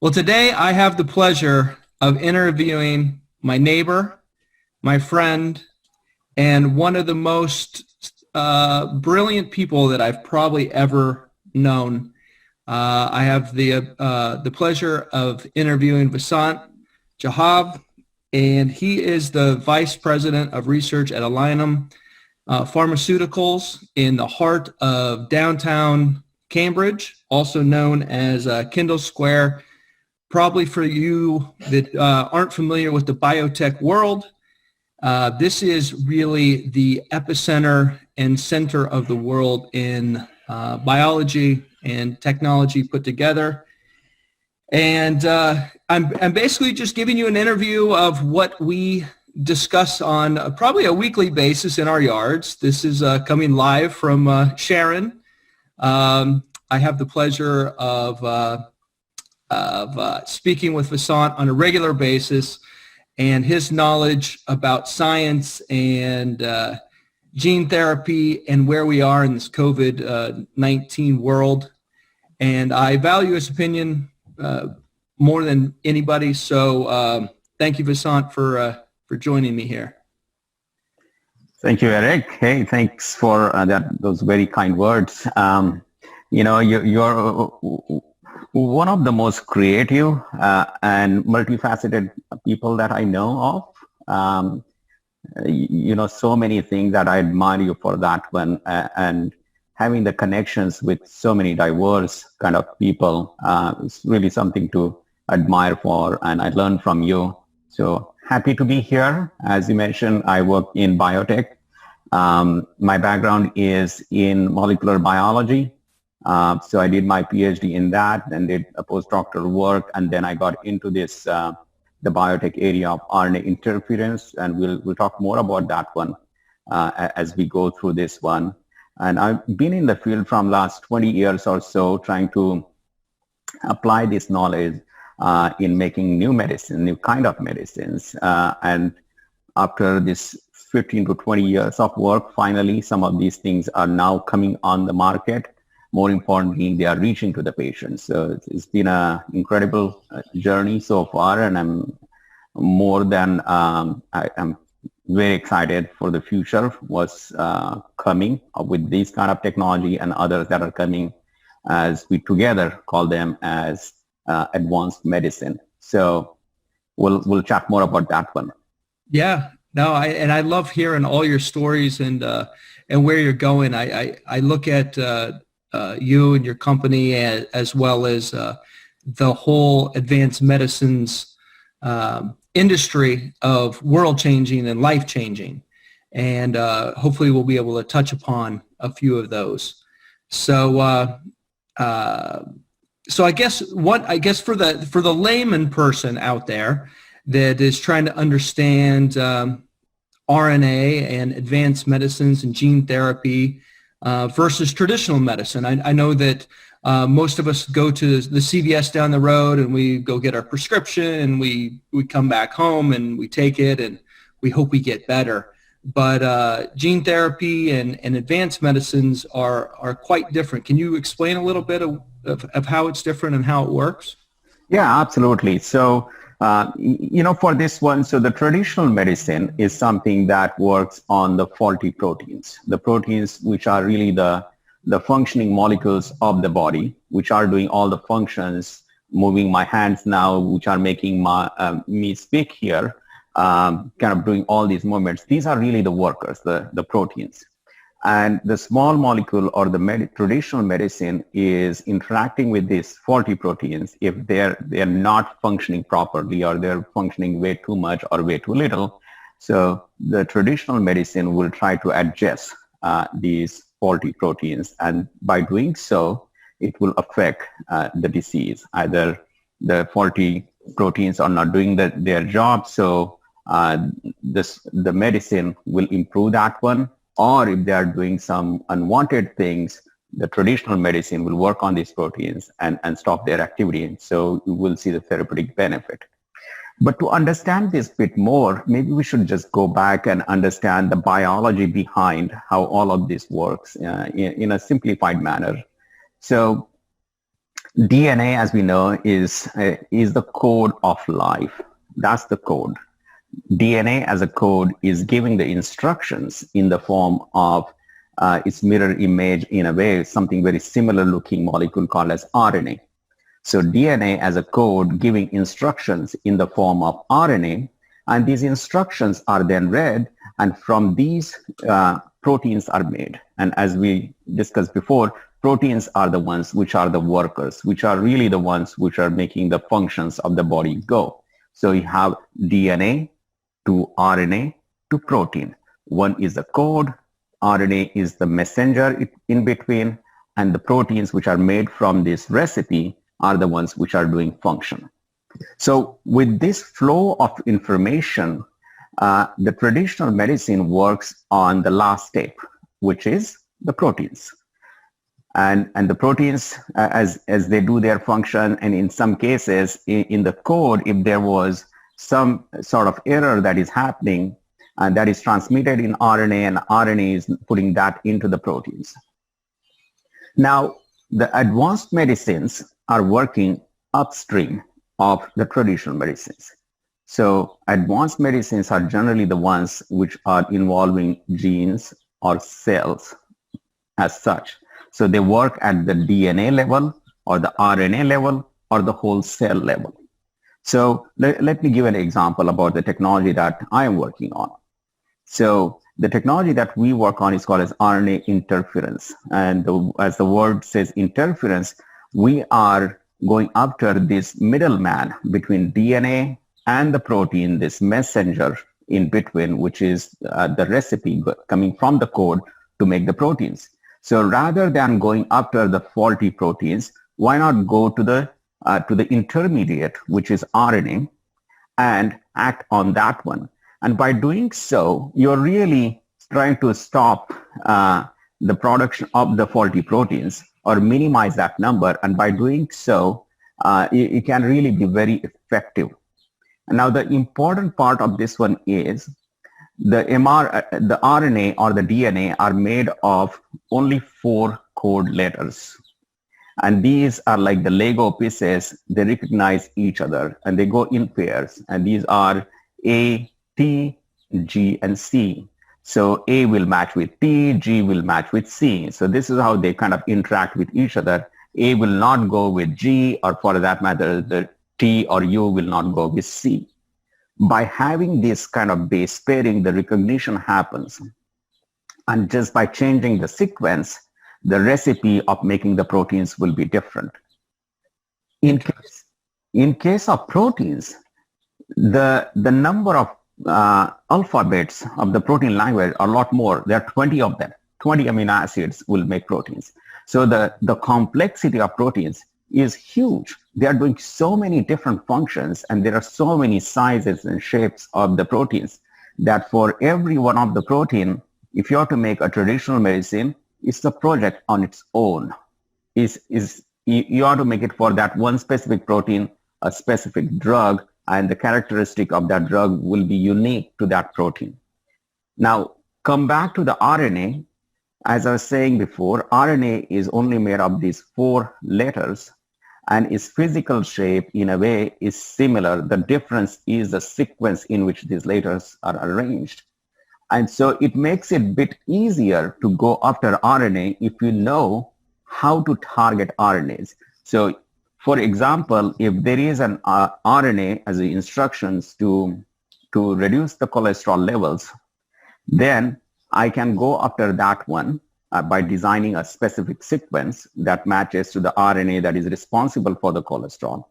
Well, today I have the pleasure of interviewing my neighbor, my friend, and one of the most brilliant people that I've probably ever known. I have the pleasure of interviewing Vasant Jadhav, and he is the Vice President of Research at Alnylam Pharmaceuticals in the heart of downtown Cambridge, also known as Kendall Square. Probably for you that aren't familiar with the biotech world, this is really the epicenter and center of the world in biology and technology put together. And I'm basically just giving you an interview of what we discuss on probably a weekly basis in our yards. This is coming live from Sharon. I have the pleasure of speaking with Vasant on a regular basis, and his knowledge about science and gene therapy and where we are in this COVID-19 world. And I value his opinion more than anybody. So thank you, Vasant, for joining me here. Thank you, Eric. Hey, thanks for those very kind words. You're one of the most creative and multifaceted people that I know of. So many things that I admire you for that one, and having the connections with so many diverse kind of people is really something to admire for, and I learn from you. So happy to be here. As you mentioned, I work in biotech. My background is in molecular biology. So I did my PhD in that and did a postdoctoral work, and then I got into this the biotech area of RNA interference, and we'll talk more about that one as we go through this one. And I've been in the field from last 20 years or so, trying to apply this knowledge in making new medicine, new kind of medicines. And after this 15 to 20 years of work, finally some of these things are now coming on the market. More importantly, they are reaching to the patients. So it's been an incredible journey so far, and I'm more than I'm very excited for the future, what's coming with this kind of technology and others that are coming, as we together call them as advanced medicine. So we'll chat more about that one. Yeah, no, I love hearing all your stories and where you're going. I look at you and your company as well as the whole advanced medicines industry of world changing and life changing, and hopefully we'll be able to touch upon a few of those. So I guess for the layman person out there that is trying to understand RNA and advanced medicines and gene therapy versus traditional medicine. I know that most of us go to the CVS down the road and we go get our prescription and we come back home and we take it and we hope we get better. But gene therapy and advanced medicines are quite different. Can you explain a little bit of how it's different and how it works? Yeah, absolutely. So, for this one, so the traditional medicine is something that works on the faulty proteins, the proteins which are really the functioning molecules of the body, which are doing all the functions, moving my hands now, which are making me speak here, kind of doing all these movements. These are really the workers, the proteins. And the small molecule or the traditional medicine is interacting with these faulty proteins if they're not functioning properly, or they're functioning way too much or way too little. So the traditional medicine will try to adjust these faulty proteins, and by doing so, it will affect the disease. Either the faulty proteins are not doing their job, so the medicine will improve that one. Or if they are doing some unwanted things, the traditional medicine will work on these proteins and stop their activity. And so you will see the therapeutic benefit. But to understand this bit more, maybe we should just go back and understand the biology behind how all of this works in a simplified manner. So DNA, as we know, is the code of life. That's the code. DNA as a code is giving the instructions in the form of its mirror image, in a way, something very similar looking molecule called as RNA. So DNA as a code giving instructions in the form of RNA, and these instructions are then read, and from these proteins are made. And as we discussed before, proteins are the ones which are the workers, which are really the ones which are making the functions of the body go. So you have DNA to RNA to protein. One is the code, RNA is the messenger in between, and the proteins which are made from this recipe are the ones which are doing function. So with this flow of information, the traditional medicine works on the last step, which is the proteins. And the proteins, as they do their function, and in some cases in the code, if there was some sort of error that is happening, and that is transmitted in RNA, and RNA is putting that into the proteins. Now, the advanced medicines are working upstream of the traditional medicines. So advanced medicines are generally the ones which are involving genes or cells as such. So they work at the DNA level or the RNA level or the whole cell level. So let me give an example about the technology that I am working on. So the technology that we work on is called as RNA interference. And as the word says, interference, we are going after this middleman between DNA and the protein, this messenger in between, which is the recipe coming from the code to make the proteins. So rather than going after the faulty proteins, why not go to the intermediate, which is RNA, and act on that one? And by doing so, you're really trying to stop the production of the faulty proteins or minimize that number. And by doing so, it can really be very effective. And now the important part of this one is the RNA or the DNA are made of only 4 code letters. And these are like the Lego pieces. They recognize each other and they go in pairs. And these are A, T, G, and C. So A will match with T, G will match with C. So this is how they kind of interact with each other. A will not go with G, or for that matter, the T or U will not go with C. By having this kind of base pairing, the recognition happens. And just by changing the sequence, the recipe of making the proteins will be different. In case of proteins, the number of alphabets of the protein language are a lot more. There are 20 of them. 20 amino acids will make proteins. So the complexity of proteins is huge. They are doing so many different functions, and there are so many sizes and shapes of the proteins that for every one of the protein, if you have to make a traditional medicine, it's a project on its own. You have to make it for that one specific protein, a specific drug, and the characteristic of that drug will be unique to that protein. Now, come back to the RNA. As I was saying before, RNA is only made of these 4 letters, and its physical shape, in a way, is similar. The difference is the sequence in which these letters are arranged. And so it makes it a bit easier to go after RNA if you know how to target RNAs. So, for example, if there is an RNA as the instructions to reduce the cholesterol levels, then I can go after that one by designing a specific sequence that matches to the RNA that is responsible for the cholesterol.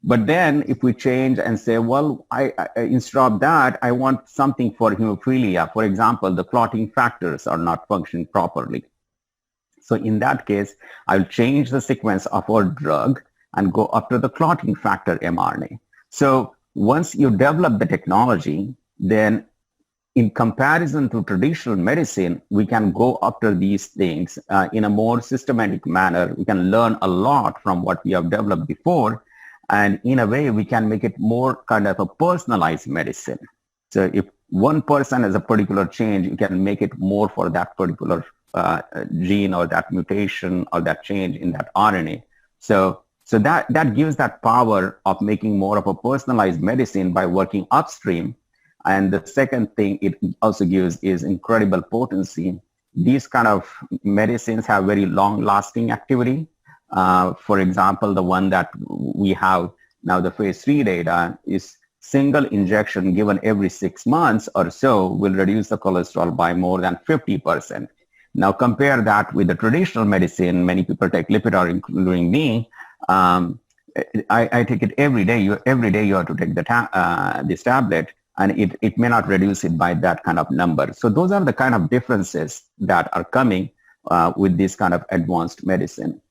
But then if we change and say, well, I instead of that, I want something for hemophilia. For example, the clotting factors are not functioning properly. So in that case, I'll change the sequence of our drug and go after the clotting factor mRNA. So once you develop the technology, then in comparison to traditional medicine, we can go after these things in a more systematic manner. We can learn a lot from what we have developed before. And in a way, we can make it more kind of a personalized medicine. So if one person has a particular change, you can make it more for that particular gene or that mutation or that change in that RNA. So So that gives that power of making more of a personalized medicine by working upstream. And the second thing it also gives is incredible potency. These kind of medicines have very long-lasting activity. For example, the one that we have now, the phase 3 data, is single injection given every 6 months or so will reduce the cholesterol by more than 50%. Now compare that with the traditional medicine. Many people take Lipitor, including me. I take it every day. Every day you have to take this tablet, and it may not reduce it by that kind of number. So those are the kind of differences that are coming with this kind of advanced medicine.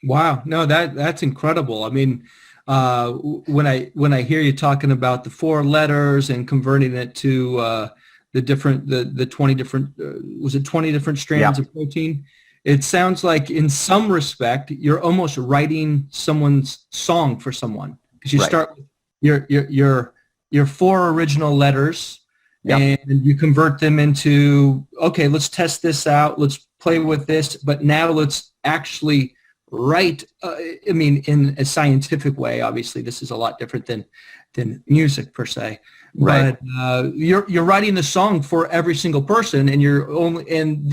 Wow, no, that's incredible. I mean, when I hear you talking about the 4 letters and converting it to the 20 different was it 20 different strands of protein? It sounds like in some respect you're almost writing someone's song for someone, because you start with your 4 original letters and you convert them into, okay, let's test this out, let's play with this, but now let's actually write. I mean, in a scientific way, obviously this is a lot different than music per se. Right. But you're writing the song for every single person, and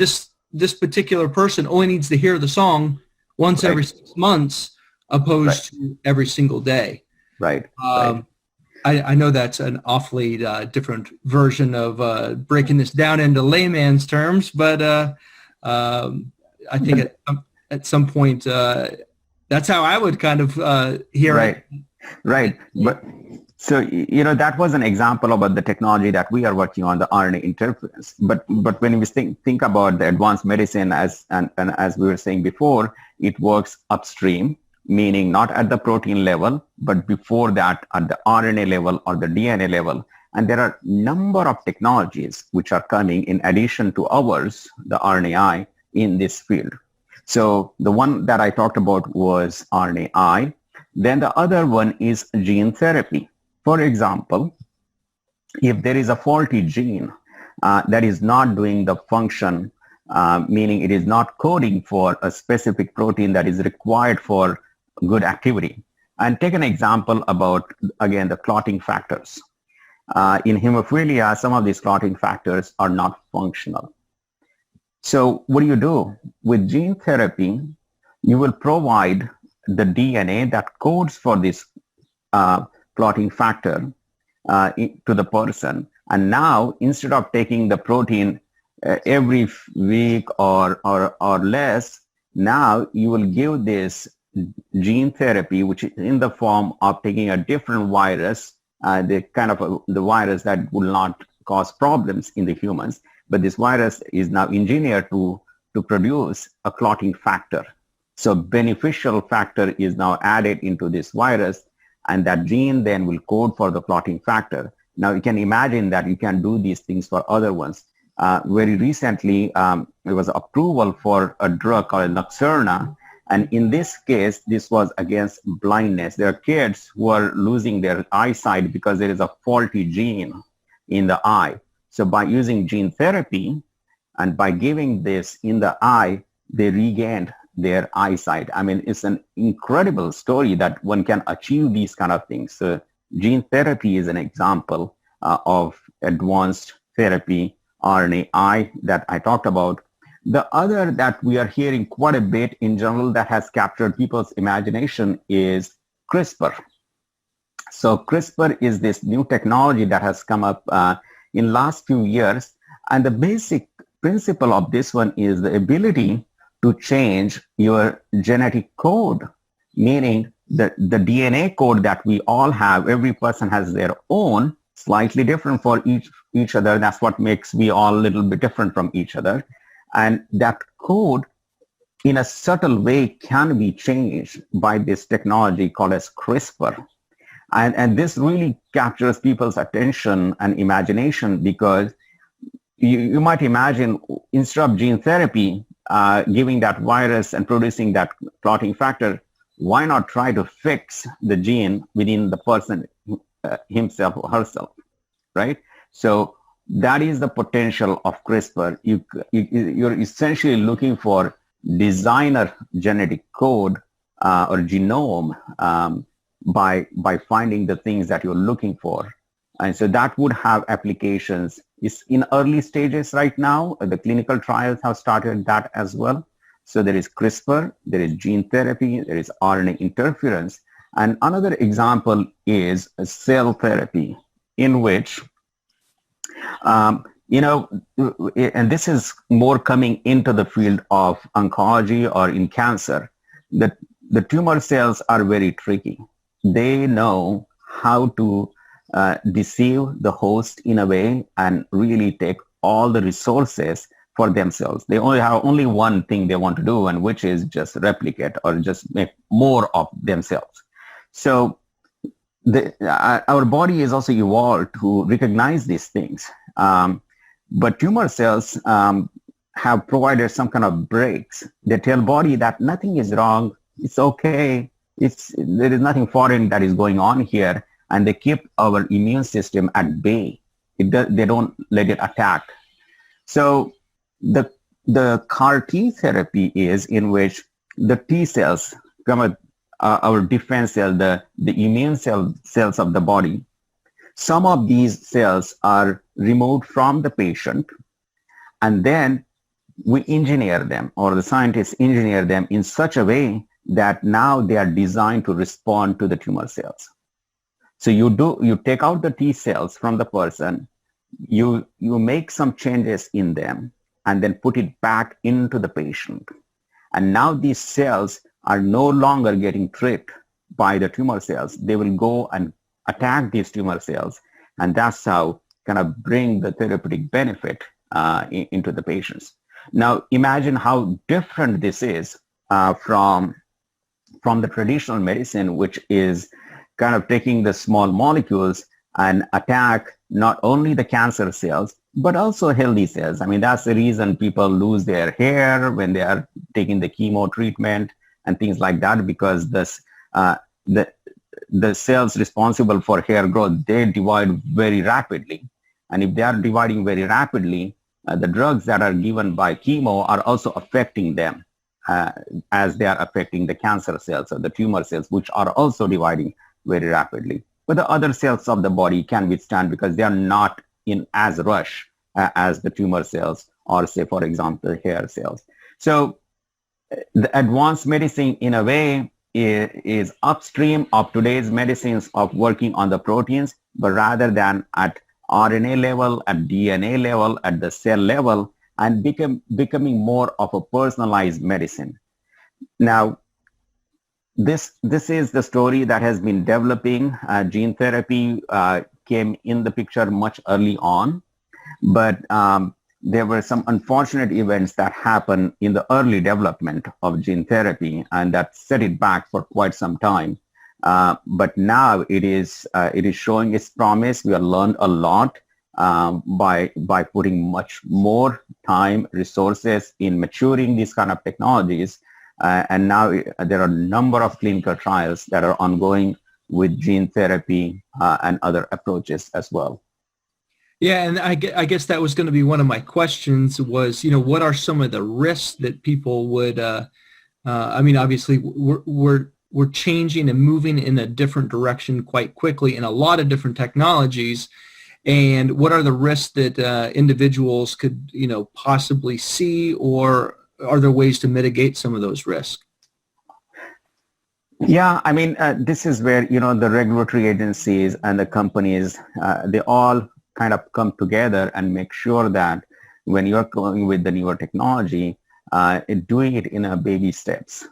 this particular person only needs to hear the song once every 6 months, opposed to every single day. Right. I know that's an awfully different version of breaking this down into layman's terms, but I think at some point that's how I would kind of hear it. Right. But so, that was an example about the technology that we are working on, the RNA interference. But when we think about the advanced medicine, as we were saying before, it works upstream, meaning not at the protein level, but before that at the RNA level or the DNA level. And there are a number of technologies which are coming in addition to ours, the RNAi, in this field. So the one that I talked about was RNAi. Then the other one is gene therapy. For example, if there is a faulty gene that is not doing the function, meaning it is not coding for a specific protein that is required for good activity. And take an example about, again, the clotting factors. In hemophilia, some of these clotting factors are not functional. So what do? With gene therapy, you will provide the DNA that codes for this clotting factor to the person. And now, instead of taking the protein every week or less, now you will give this gene therapy, which is in the form of taking a different virus, the virus that will not cause problems in the humans. But this virus is now engineered to produce a clotting factor. So beneficial factor is now added into this virus, and that gene then will code for the clotting factor. Now you can imagine that you can do these things for other ones. Very recently, there was approval for a drug called Luxturna. And in this case, this was against blindness. There are kids who are losing their eyesight because there is a faulty gene in the eye. So by using gene therapy and by giving this in the eye, they regained their eyesight. I mean, it's an incredible story that one can achieve these kind of things. So gene therapy is an example of advanced therapy, RNAi, that I talked about. The other that we are hearing quite a bit in general that has captured people's imagination is CRISPR. So CRISPR is this new technology that has come up in last few years. And the basic principle of this one is the ability to change your genetic code, meaning the DNA code that we all have, every person has their own, slightly different for each other. That's what makes we all a little bit different from each other. And that code in a subtle way can be changed by this technology called as CRISPR. And this really captures people's attention and imagination, because you might imagine, instead of gene therapy, giving that virus and producing that clotting factor, why not try to fix the gene within the person himself or herself, right? So that is the potential of CRISPR. You're essentially looking for designer genetic code or genome by finding the things that you're looking for. And so that would have applications. It's in early stages right now. The clinical trials have started that as well. So there is CRISPR, there is gene therapy, there is RNA interference. And another example is cell therapy, in which, and this is more coming into the field of oncology or in cancer, that the tumor cells are very tricky. They know how to deceive the host in a way and really take all the resources for themselves. They only have one thing they want to do, and which is just replicate or just make more of themselves. So our body is also evolved to recognize these things. But tumor cells have provided some kind of breaks. They tell body that nothing is wrong, it's okay, there is nothing foreign that is going on here, and they keep our immune system at bay. They don't let it attack. So the CAR T therapy is in which the T cells, our defense cell, the immune cells of the body, some of these cells are removed from the patient, and then we engineer them, or the scientists engineer them in such a way that now they are designed to respond to the tumor cells. So you take out the T cells from the person, you make some changes in them, and then put it back into the patient. And now these cells are no longer getting tricked by the tumor cells. They will go and attack these tumor cells, and that's how kind of bring the therapeutic benefit into the patients. Now imagine how different this is from the traditional medicine, which is kind of taking the small molecules and attack not only the cancer cells, but also healthy cells. I mean, that's the reason people lose their hair when they are taking the chemo treatment and things like that, because the cells responsible for hair growth, they divide very rapidly. And if they are dividing very rapidly, the drugs that are given by chemo are also affecting them as they are affecting the cancer cells or the tumor cells, which are also dividing very rapidly. But the other cells of the body can withstand because they are not in as rush as the tumor cells, or say, for example, hair cells. So the advanced medicine in a way is upstream of today's medicines of working on the proteins, but rather than at RNA level, at DNA level, at the cell level, and becoming more of a personalized medicine. Now, this is the story that has been developing. Gene therapy came in the picture much early on, but there were some unfortunate events that happened in the early development of gene therapy, and that set it back for quite some time. But now it is showing its promise. We have learned a lot by putting much more time, resources in maturing these kind of technologies. And now there are a number of clinical trials that are ongoing with gene therapy and other approaches as well. Yeah, and I guess that was going to be one of my questions was, what are some of the risks that people would, I mean, obviously we're changing and moving in a different direction quite quickly in a lot of different technologies. And what are the risks that individuals could, possibly see, or are there ways to mitigate some of those risks? Yeah, I mean, this is where, the regulatory agencies and the companies, they all kind of come together and make sure that when you're going with the newer technology, doing it in a baby steps,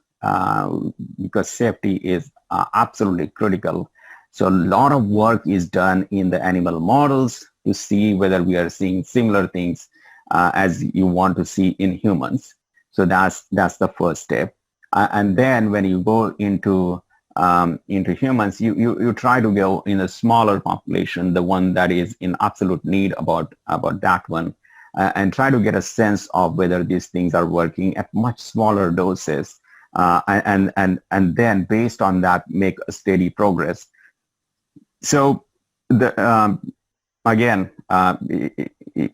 because safety is absolutely critical. So a lot of work is done in the animal models to see whether we are seeing similar things as you want to see in humans. So that's the first step. And then when you go into humans, you try to go in a smaller population, the one that is in absolute need about that one, and try to get a sense of whether these things are working at much smaller doses, and then based on that make a steady progress. So again,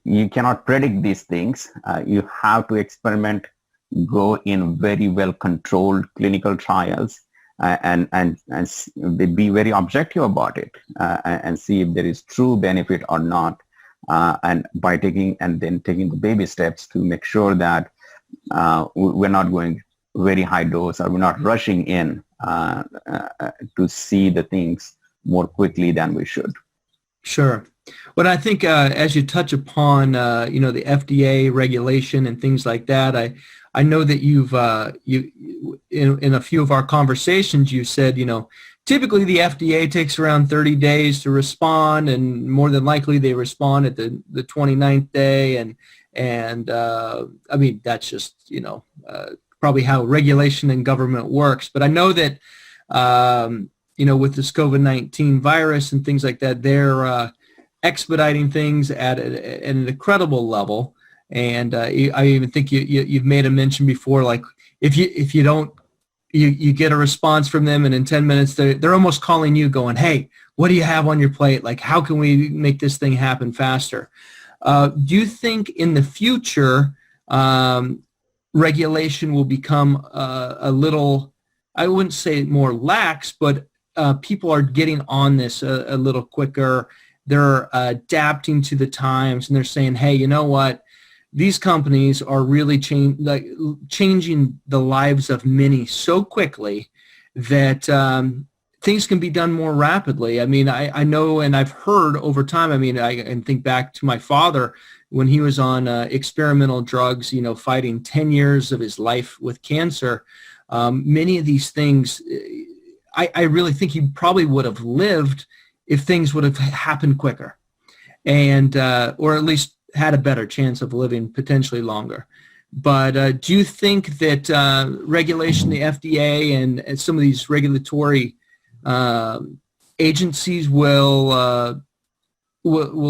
you cannot predict these things. You have to experiment, go in very well controlled clinical trials, be very objective about it, and see if there is true benefit or not, and by taking the baby steps to make sure that we're not going very high dose, or we're not rushing in to see the things more quickly than we should. Sure. Well, I think as you touch upon, the FDA regulation and things like that, I know that you've in a few of our conversations, you said, typically the FDA takes around 30 days to respond, and more than likely they respond at the 29th day. And I mean, that's just, probably how regulation and government works. But I know that, with this COVID-19 virus and things like that, they're expediting things at an incredible level. And I even think you've made a mention before, like if you don't, you get a response from them, and in 10 minutes they're almost calling you, going, "Hey, what do you have on your plate? Like, how can we make this thing happen faster?" Do you think in the future regulation will become a little, I wouldn't say more lax, but people are getting on this a little quicker? They're adapting to the times, and they're saying, "Hey, you know what? These companies are really changing the lives of many so quickly that things can be done more rapidly." I mean, I know, and I've heard over time, I mean, I can think back to my father when he was on experimental drugs, fighting 10 years of his life with cancer. Many of these things, I really think he probably would have lived if things would have happened quicker, and or at least had a better chance of living potentially longer. But do you think that regulation, the FDA, and some of these regulatory agencies will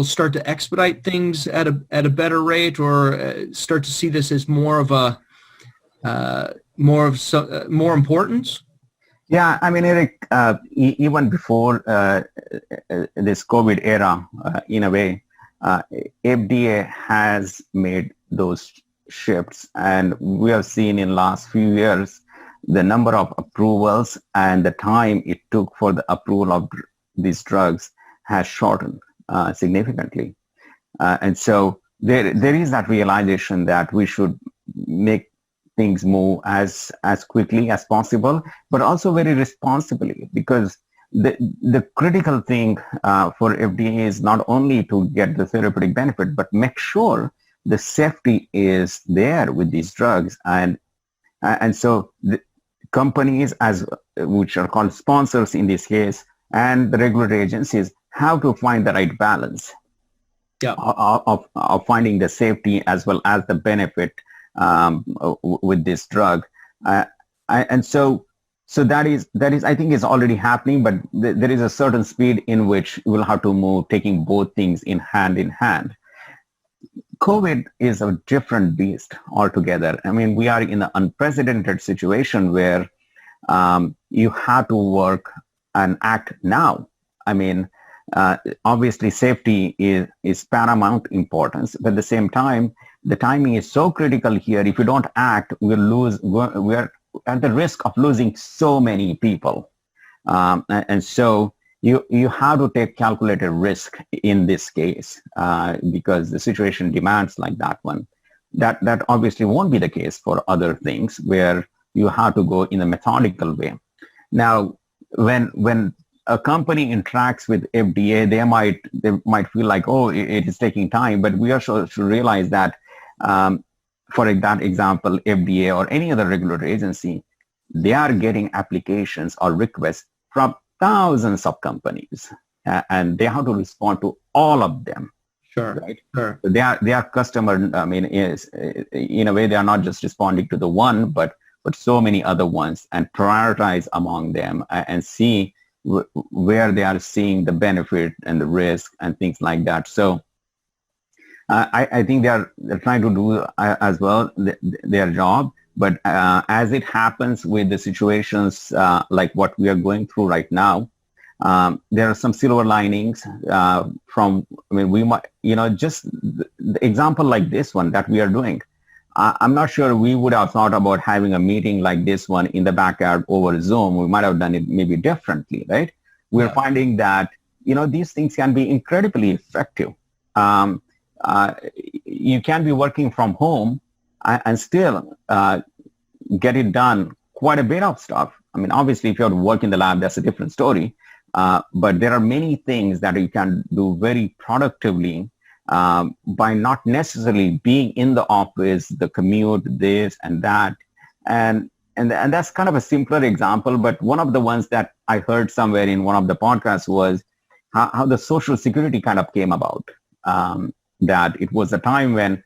start to expedite things at a better rate, or start to see this as more importance? Yeah, I mean, Eric, even before this COVID era, in a way, FDA has made those shifts, and we have seen in last few years the number of approvals and the time it took for the approval of these drugs has shortened significantly, and so there is that realization that we should make things move as quickly as possible, but also very responsibly, because the critical thing for FDA is not only to get the therapeutic benefit, but make sure the safety is there with these drugs. And so the companies, which are called sponsors in this case, and the regulatory agencies have to find the right balance of finding the safety as well as the benefit with this drug. And so that is I think is already happening, but there is a certain speed in which we'll have to move, taking both things in hand. COVID is a different beast altogether. I mean, we are in an unprecedented situation where you have to work and act now. I mean, obviously safety is paramount importance, but at the same time, the timing is so critical here. If you don't act, we're at the risk of losing so many people. And so you have to take calculated risk in this case, because the situation demands like that one. That obviously won't be the case for other things where you have to go in a methodical way. Now, when a company interacts with FDA, they might feel like, oh, it is taking time, but we also should realize that, for that example, FDA or any other regulatory agency, they are getting applications or requests from thousands of companies, and they have to respond to all of them. Sure. Right. Sure. So they are customer. I mean, in a way, they are not just responding to the one, but so many other ones, and prioritize among them and see where they are seeing the benefit and the risk and things like that. So I think they're trying to do as well their job. But as it happens with the situations like what we are going through right now, there are some silver linings from, I mean, we might, just the example like this one that we are doing. I'm not sure we would have thought about having a meeting like this one in the backyard over Zoom. We might have done it maybe differently, right? We're Yeah. finding that, these things can be incredibly effective. Um, you can be working from home and still get it done quite a bit of stuff. I mean, obviously, if you have to work in the lab, that's a different story. But there are many things that you can do very productively by not necessarily being in the office, the commute, this and that. And that's kind of a simpler example, but one of the ones that I heard somewhere in one of the podcasts was how the Social Security kind of came about. That it was a time when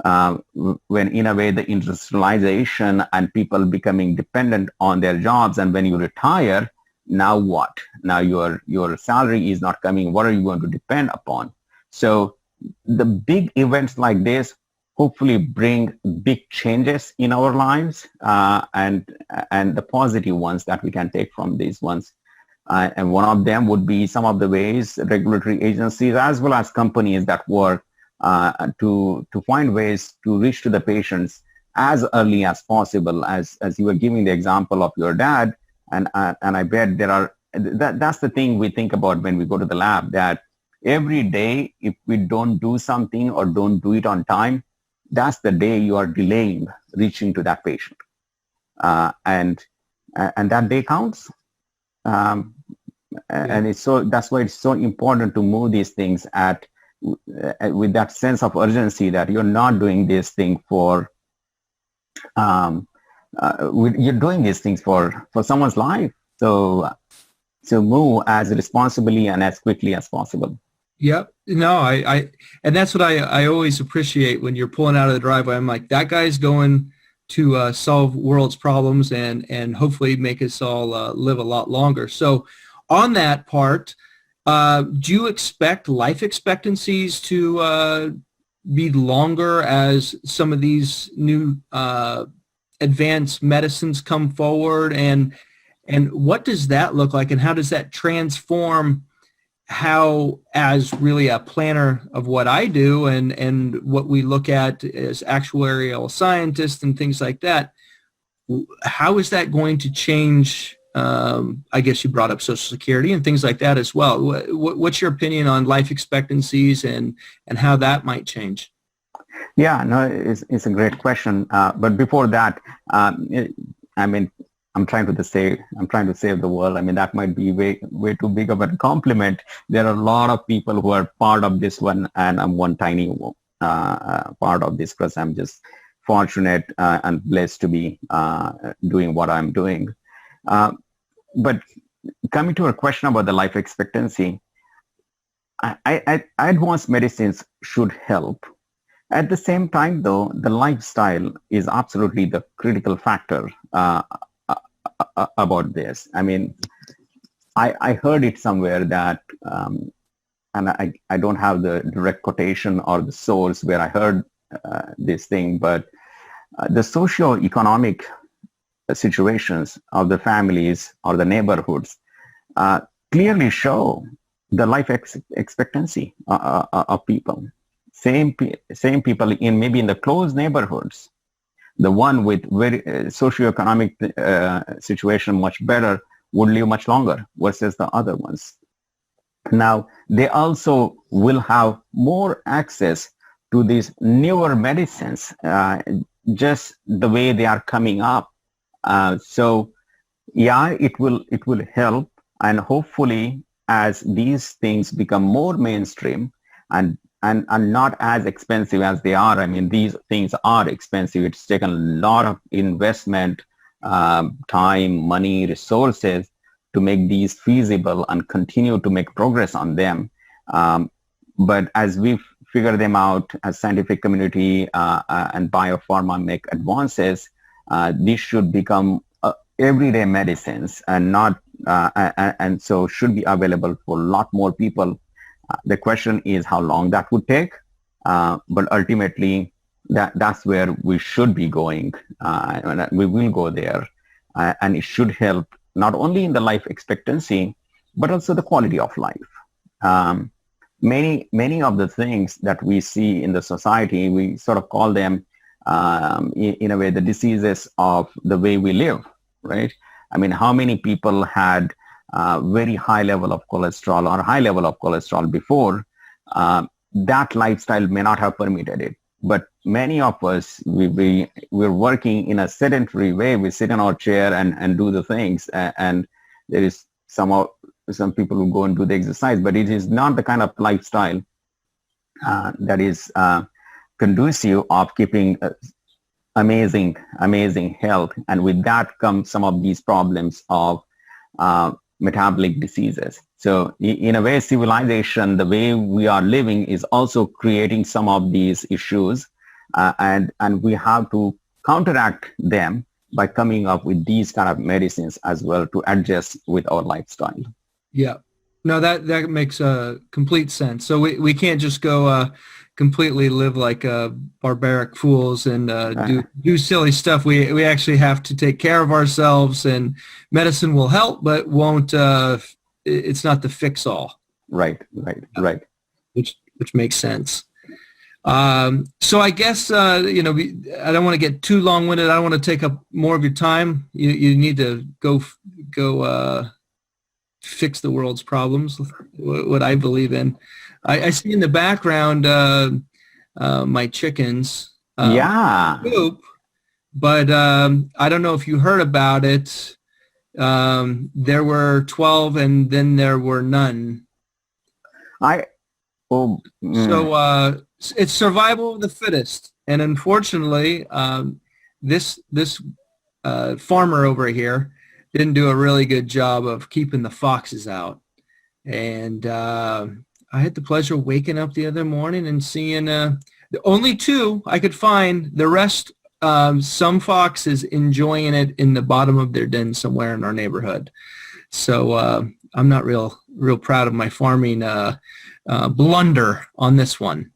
in a way the industrialization and people becoming dependent on their jobs, and when you retire, now what? Now your salary is not coming. What are you going to depend upon? So the big events like this hopefully bring big changes in our lives, and the positive ones that we can take from these ones. And one of them would be some of the ways regulatory agencies as well as companies that work to find ways to reach to the patients as early as possible. As you were giving the example of your dad, and I bet that's the thing we think about when we go to the lab, that every day if we don't do something or don't do it on time, that's the day you are delaying reaching to that patient, and that day counts. And that's why it's so important to move these things with that sense of urgency, that you're not doing this thing for you're doing these things for someone's life. So move as responsibly and as quickly as possible. Yep. No, and that's what I always appreciate when you're pulling out of the driveway. I'm like, that guy's going to solve world's problems and hopefully make us all live a lot longer. So on that part, do you expect life expectancies to be longer as some of these new advanced medicines come forward? And what does that look like? And how does that transform how, as really a planner of what I do and what we look at as actuarial scientists and things like that, how is that going to change? I guess you brought up Social Security and things like that as well. What's your opinion on life expectancies and how that might change? Yeah, no, it's a great question. But before that, I mean, I'm trying to save the world. I mean, that might be way too big of a compliment. There are a lot of people who are part of this one, and I'm one tiny part of this, because I'm just fortunate and blessed to be doing what I'm doing. But coming to a question about the life expectancy, advanced medicines should help. At the same time, though, the lifestyle is absolutely the critical factor about this. I mean, I heard it somewhere that, and I don't have the direct quotation or the source where I heard this thing, but the socio-economic situations of the families or the neighborhoods clearly show the life expectancy of people. Same people in maybe in the close neighborhoods, the one with very socioeconomic situation much better would live much longer versus the other ones. Now, they also will have more access to these newer medicines, just the way they are coming up. So, yeah, it will help, and hopefully, as these things become more mainstream and not as expensive as they are. I mean, these things are expensive. It's taken a lot of investment, time, money, resources to make these feasible and continue to make progress on them. But as we figure them out, as scientific community and biopharma make advances, these should become everyday medicines and not, and so should be available for a lot more people. The question is how long that would take, but ultimately that's where we should be going, and we will go there, and it should help not only in the life expectancy, but also the quality of life. Many of the things that we see in the society, we sort of call them in a way, the diseases of the way we live, right? I mean, how many people had very high level of cholesterol or high level of cholesterol before? That lifestyle may not have permitted it. But many of us, we're working in a sedentary way. We sit in our chair and do the things. And there is some people who go and do the exercise, but it is not the kind of lifestyle that is conducive of keeping amazing health. And with that comes some of these problems of metabolic diseases. So in a way, civilization, the way we are living, is also creating some of these issues, and we have to counteract them by coming up with these kind of medicines as well to adjust with our lifestyle. Yeah, no, that makes complete sense. So we can't just go completely live like barbaric fools and do silly stuff. We actually have to take care of ourselves, and medicine will help, but won't. It's not the fix all. Right. Which makes sense. So I guess I don't want to get too long-winded. I don't want to take up more of your time. You need to go fix the world's problems. What I believe in. I see in the background my chickens. Poop, but I don't know if you heard about it. There were 12 and then there were none. So it's survival of the fittest. And unfortunately, this farmer over here didn't do a really good job of keeping the foxes out. And I had the pleasure of waking up the other morning and seeing the only two I could find. The rest, some foxes enjoying it in the bottom of their den somewhere in our neighborhood. So I'm not real proud of my farming blunder on this one.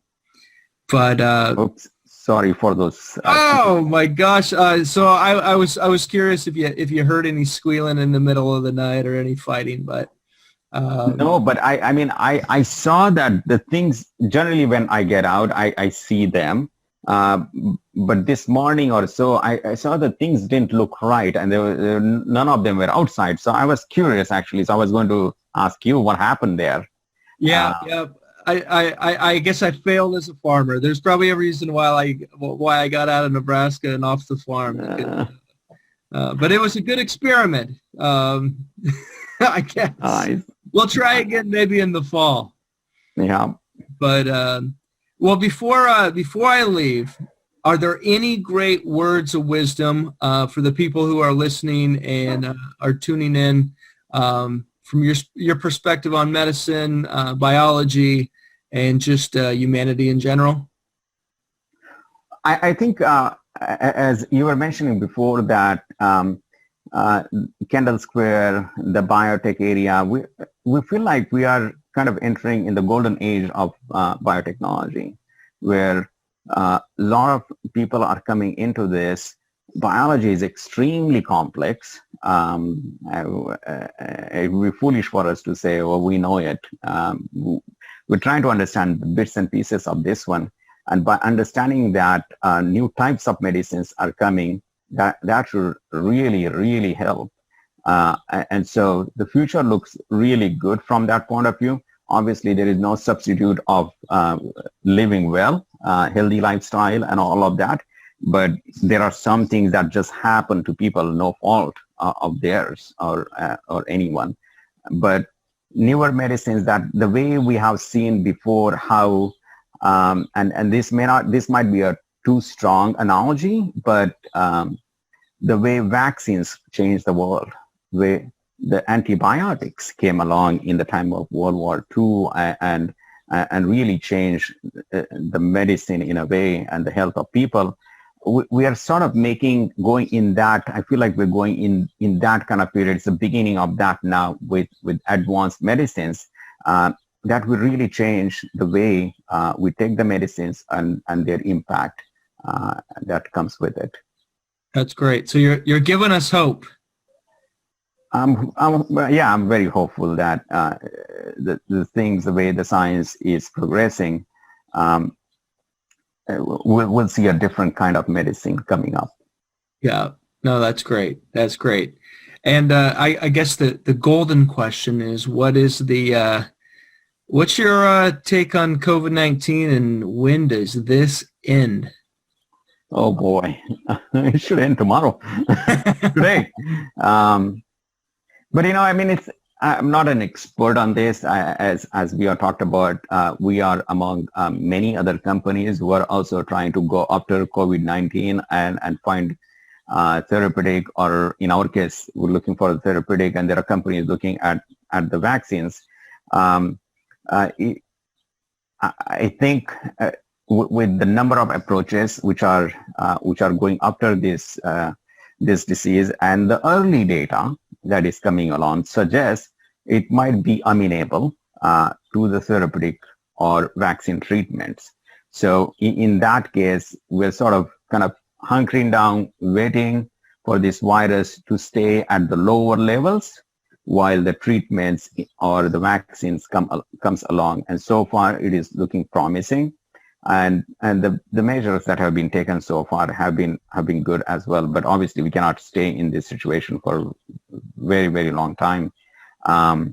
But oops, sorry for those. Oh my gosh! So I was curious if you heard any squealing in the middle of the night or any fighting, but. No, but I saw that the things, generally when I get out, I see them. But this morning or so, I saw that things didn't look right, and none of them were outside. So I was curious, actually. So I was going to ask you what happened there. Yeah. I guess I failed as a farmer. There's probably a reason why I got out of Nebraska and off the farm. But it was a good experiment. I guess. We'll try again maybe in the fall. Yeah. But well, before I leave, are there any great words of wisdom for the people who are listening and are tuning in from your perspective on medicine, biology, and just humanity in general? I think, as you were mentioning before, that Kendall Square, the biotech area, we feel like we are kind of entering in the golden age of biotechnology, where a lot of people are coming into this. Biology is extremely complex. It would be foolish for us to say, oh, we know it. We're trying to understand the bits and pieces of this one. And by understanding that new types of medicines are coming, that should really, really help. And so the future looks really good from that point of view. Obviously, there is no substitute of living well, healthy lifestyle, and all of that. But there are some things that just happen to people, no fault of theirs or anyone. But newer medicines, that the way we have seen before, how and this might be a too strong analogy, but the way vaccines changed the world, where the antibiotics came along in the time of World War II and really changed the medicine in a way and the health of people. We are sort of going in that. I feel like we're going in that kind of period. It's the beginning of that now with advanced medicines that will really change the way we take the medicines and their impact that comes with it. That's great. So you're giving us hope. I'm very hopeful that the things, the way the science is progressing, we'll see a different kind of medicine coming up. Yeah, no, that's great. That's great. And I guess the golden question is, what's your take on COVID-19 and when does this end? Oh boy, it should end tomorrow. Today. But I mean, I'm not an expert on this. As we are talked about, we are among many other companies who are also trying to go after COVID-19 and find therapeutic, or in our case, we're looking for a therapeutic, and there are companies looking at the vaccines. I think with the number of approaches which are going after this disease, and the early data that is coming along suggests it might be amenable to the therapeutic or vaccine treatments. So in that case, we're sort of kind of hunkering down, waiting for this virus to stay at the lower levels while the treatments or the vaccines comes along. And so far, it is looking promising. And the measures that have been taken so far have been good as well. But obviously, we cannot stay in this situation for a very, very long time. But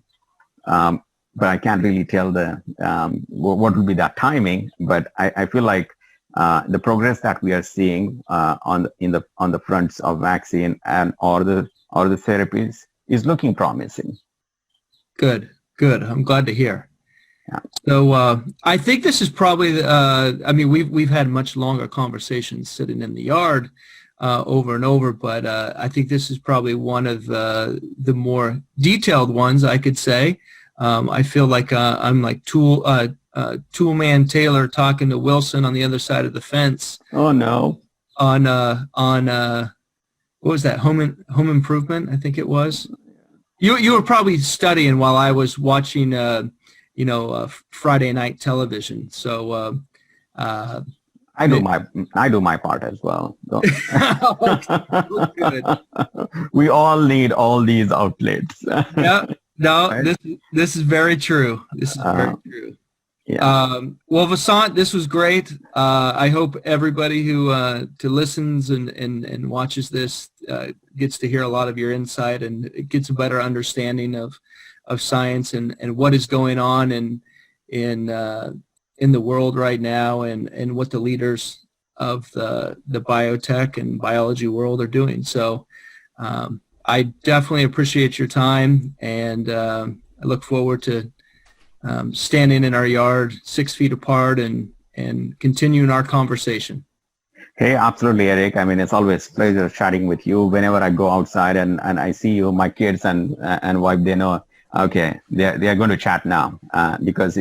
I can't really tell what will be that timing. But I feel like the progress that we are seeing on the fronts of vaccine and or the therapies is looking promising. Good. I'm glad to hear. Yeah. So I think this is probably, I mean, we've had much longer conversations sitting in the yard over and over, but I think this is probably one of the more detailed ones, I could say. I feel like I'm like Toolman Taylor talking to Wilson on the other side of the fence. Oh no! On what was that? Home Improvement, I think it was. You were probably studying while I was watching, Friday night television. So I do my part as well. Good. We all need all these outlets. Yeah. No, Right? this is very true. This is very true. Yeah. Well, Vasant, this was great. I hope everybody who listens and watches this gets to hear a lot of your insight and gets a better understanding of science and what is going on in the world right now and what the leaders of the biotech and biology world are doing. So I definitely appreciate your time, and I look forward to standing in our yard 6 feet apart and continuing our conversation. Hey, absolutely, Eric. I mean, it's always a pleasure chatting with you. Whenever I go outside and I see you, my kids and wife, they know, okay, they are going to chat now because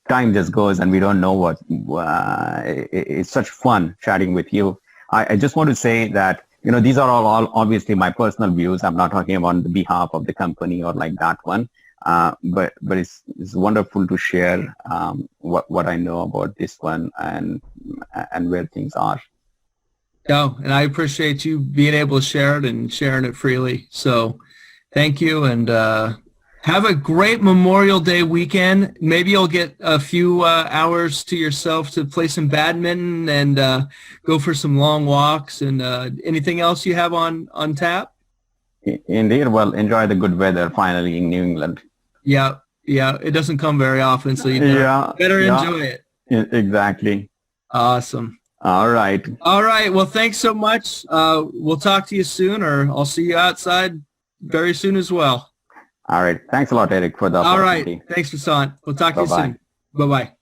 time just goes and we don't know what. It's such fun chatting with you. I just want to say that, these are all obviously my personal views. I'm not talking about on the behalf of the company or like that one. But it's wonderful to share what I know about this one and where things are. No, and I appreciate you being able to share it and sharing it freely. So thank you, and have a great Memorial Day weekend. Maybe you'll get a few hours to yourself to play some badminton and go for some long walks. And anything else you have on tap? Indeed. Well, enjoy the good weather finally in New England. Yeah, it doesn't come very often, so you better enjoy it. Exactly. Awesome. All right. Well, thanks so much. We'll talk to you soon, or I'll see you outside very soon as well. All right. Thanks a lot, Eric, for the opportunity. All right. Thanks, Vasant. We'll talk to you Bye-bye. soon. Bye-bye.